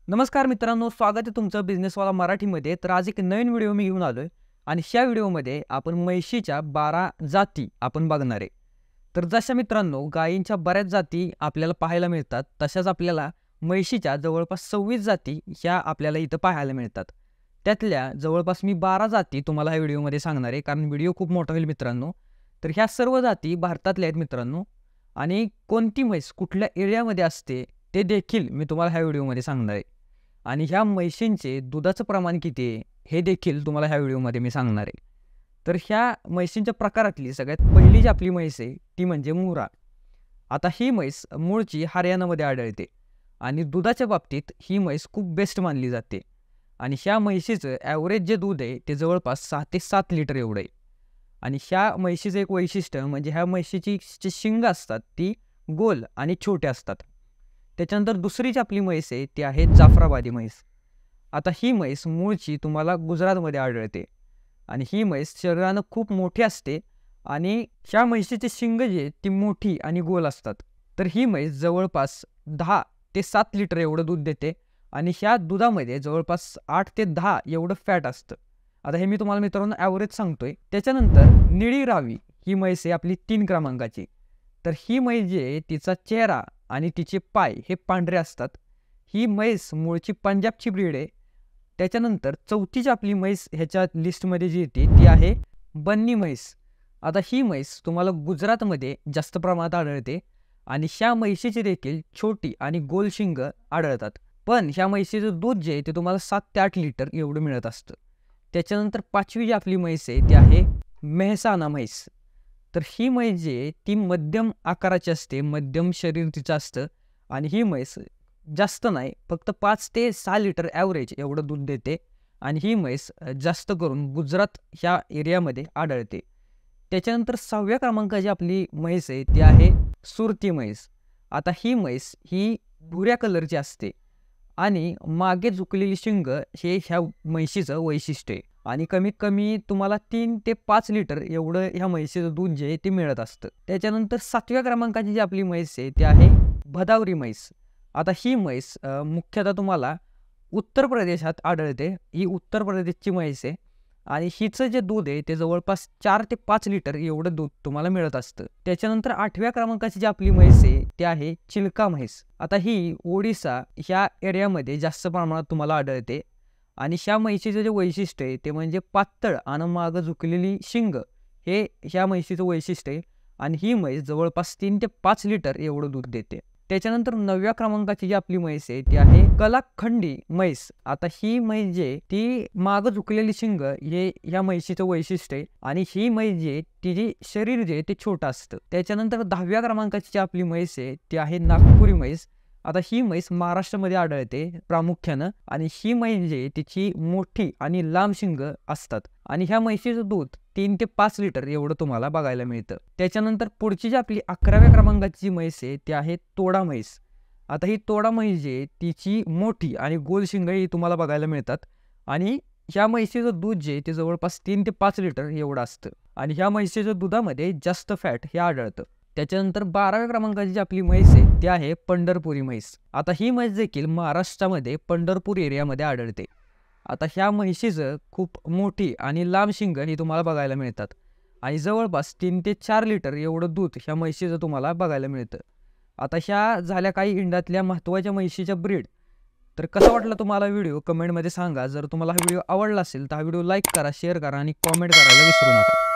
नमस्कार मित्रांनो, स्वागत आहे तुमचं बिझनेसवाला मराठीमध्ये। तर आज एक नवीन व्हिडिओ मी घेऊन आलोय आणि ह्या व्हिडिओमध्ये आपण म्हशीच्या 12 जाती आपण बघणार आहे। तर जशा मित्रांनो गायींच्या बऱ्याच जाती आपल्याला पाहायला मिळतात, तशाच आपल्याला म्हशीच्या जवळपास 26 जाती ह्या आपल्याला इथं पाहायला मिळतात। त्यातल्या जवळपास मी 12 जाती तुम्हाला ह्या व्हिडिओमध्ये सांगणार आहे, कारण व्हिडिओ खूप मोठा होईल मित्रांनो। तर ह्या सर्व जाती भारतातल्या आहेत मित्रांनो, आणि कोणती म्हैस कुठल्या एरियामध्ये असते ते देखील मी तुम्हाला ह्या व्हिडिओमध्ये सांगणार आहे। आणि ह्या म्हशींचे दुधाचं प्रमाण किती आहे हे देखील तुम्हाला ह्या व्हिडिओमध्ये मी सांगणार आहे। तर ह्या म्हशींच्या प्रकारातली सगळ्यात पहिली जी आपली म्हैस आहे ती म्हणजे मुरा। आता ही म्हैस मूळची हरियाणामध्ये आढळते आणि दुधाच्या बाबतीत ही म्हैस खूप बेस्ट मानली जाते। आणि ह्या म्हशीचं ॲव्हरेज जे दूध आहे ते जवळपास 6 ते 7 लिटर एवढं आहे। आणि ह्या म्हशीचं एक वैशिष्ट्य म्हणजे ह्या म्हशीची जी शिंग असतात ती गोल आणि छोटे असतात। त्याच्यानंतर दुसरी जी आपली म्हैस आहे ती आहे जाफराबादी म्हैस। आता ही म्हैस मूळची तुम्हाला गुजरातमध्ये आढळते आणि ही म्हैस शरीरानं खूप मोठी असते आणि ह्या म्हशीची शिंग जी आहे ती मोठी आणि गोल असतात। तर ही म्हैस जवळपास 10 ते 7 लिटर एवढं दूध देते आणि ह्या दुधामध्ये जवळपास 8 ते 10 एवढं फॅट असतं। आता हे मी तुम्हाला मित्रांनो ॲव्हरेज सांगतोय। त्याच्यानंतर निळी रावी ही म्हैस आहे आपली 3 क्रमांकाची। तर ही म्हैस जी आहे तिचा चेहरा आणि तिचे पाय हे पांढरे असतात। ही म्हैस मूळची पंजाबची ब्रीड आहे। त्याच्यानंतर चौथी जी आपली म्हैस ह्याच्या लिस्टमध्ये जी येते ती आहे बन्नी म्हैस। आता ही म्हैस तुम्हाला गुजरातमध्ये जास्त प्रमाणात आढळते आणि ह्या म्हैशीची देखील छोटी आणि गोल शिंग आढळतात। पण ह्या म्हैशीचं दूध जे आहे ते तुम्हाला 7 ते 8 लिटर एवढं मिळत असतं। त्याच्यानंतर पाचवी जी आपली म्हैस आहे ती आहे मेहसाणा म्हैस। तर ही म्हैस जी आहे ती मध्यम आकाराची असते, मध्यम शरीर तिचं असतं आणि ही म्हैस जास्त नाही फक्त 5 ते 6 लिटर ॲव्हरेज एवढं दूध देते आणि ही म्हैस जास्त करून गुजरात ह्या एरियामध्ये आढळते। त्याच्यानंतर 6व्या क्रमांकाची आपली म्हैस आहे ती आहे सुरती म्हैस। आता ही म्हैस ही भुऱ्या कलरची असते आणि मागे झुकलेली शिंग हे ह्या म्हैशीचं वैशिष्ट्य आहे आणि कमीत कमी तुम्हाला 3 ते 5 लिटर एवढं ह्या म्हैशीचं दूध जे आहे ते मिळत असतं। त्याच्यानंतर 7व्या क्रमांकाची जी आपली म्हैस आहे ती आहे भदावरी म्हैस। आता ही म्हैस मुख्यतः तुम्हाला उत्तर प्रदेशात आढळते। ही उत्तर प्रदेशची म्हैस आहे आणि हिचं जे दूध आहे ते जवळपास 4 ते 5 लिटर एवढं दूध तुम्हाला मिळत असतं। त्याच्यानंतर 8व्या क्रमांकाची जी आपली म्हैस आहे ती आहे चिल्का म्हैस। आता ही ओडिसा ह्या एरियामध्ये जास्त प्रमाणात तुम्हाला आढळते आणि ह्या म्हैशीचं जे वैशिष्ट्य आहे ते म्हणजे पातळ आणि मागं झुकलेली शिंग हे ह्या म्हैशीचं वैशिष्ट्य आहे आणि ही म्हैस जवळपास 3 ते 5 लिटर एवढं दूध देते। त्याच्यानंतर 9व्या क्रमांकाची जी आपली म्हैस आहे ती आहे कलाखंडी म्हैस। आता ही म्हैस जी ती मागं झुकलेली शिंग हे ह्या म्हैशीचं वैशिष्ट्य आहे आणि ही म्हैस जी तिची शरीर जे ते छोटं असतं। त्याच्यानंतर 10व्या क्रमांकाची जी आपली म्हैस आहे ती आहे नागपुरी म्हैस। आता ही म्हैस महाराष्ट्रामध्ये आढळते प्रामुख्यानं आणि ही म्हैस जी तिची मोठी आणि लांब शिंग असतात आणि ह्या म्हैशीचं दूध 3 ते 5 लिटर एवढं तुम्हाला बघायला मिळतं। त्याच्यानंतर पुढची जी आपली 11व्या क्रमांकाची जी म्हैस आहे ती आहे तोडा म्हैस। आता ही तोडा म्हैस जी तिची मोठी आणि गोल शिंग ही तुम्हाला बघायला मिळतात आणि ह्या म्हैशीचं दूध जे ते जवळपास 3 ते 5 लिटर एवढं असतं आणि ह्या म्हैशीच्या दुधामध्ये जास्त फॅट हे आढळतं। त्याच्यानंतर 12व्या क्रमांकाची जी आपली म्हैस आहे ती आहे पंढरपुरी म्हैस। आता ही म्हैस देखील महाराष्ट्रामध्ये पंढरपूर एरियामध्ये आढळते। आता ह्या म्हैशीचं खूप मोठी आणि लांब शिंग ही तुम्हाला बघायला मिळतात आणि जवळपास 3 ते 4 लिटर एवढं दूध ह्या म्हैशीचं तुम्हाला बघायला मिळतं। आता ह्या झाल्या काही इंडातल्या महत्त्वाच्या म्हैशीच्या ब्रीड। तर कसा वाटला तुम्हाला व्हिडिओ कमेंटमध्ये सांगा। जर तुम्हाला हा व्हिडिओ आवडला असेल तर हा व्हिडिओ लाईक करा, शेअर करा आणि कॉमेंट करायला विसरू नका।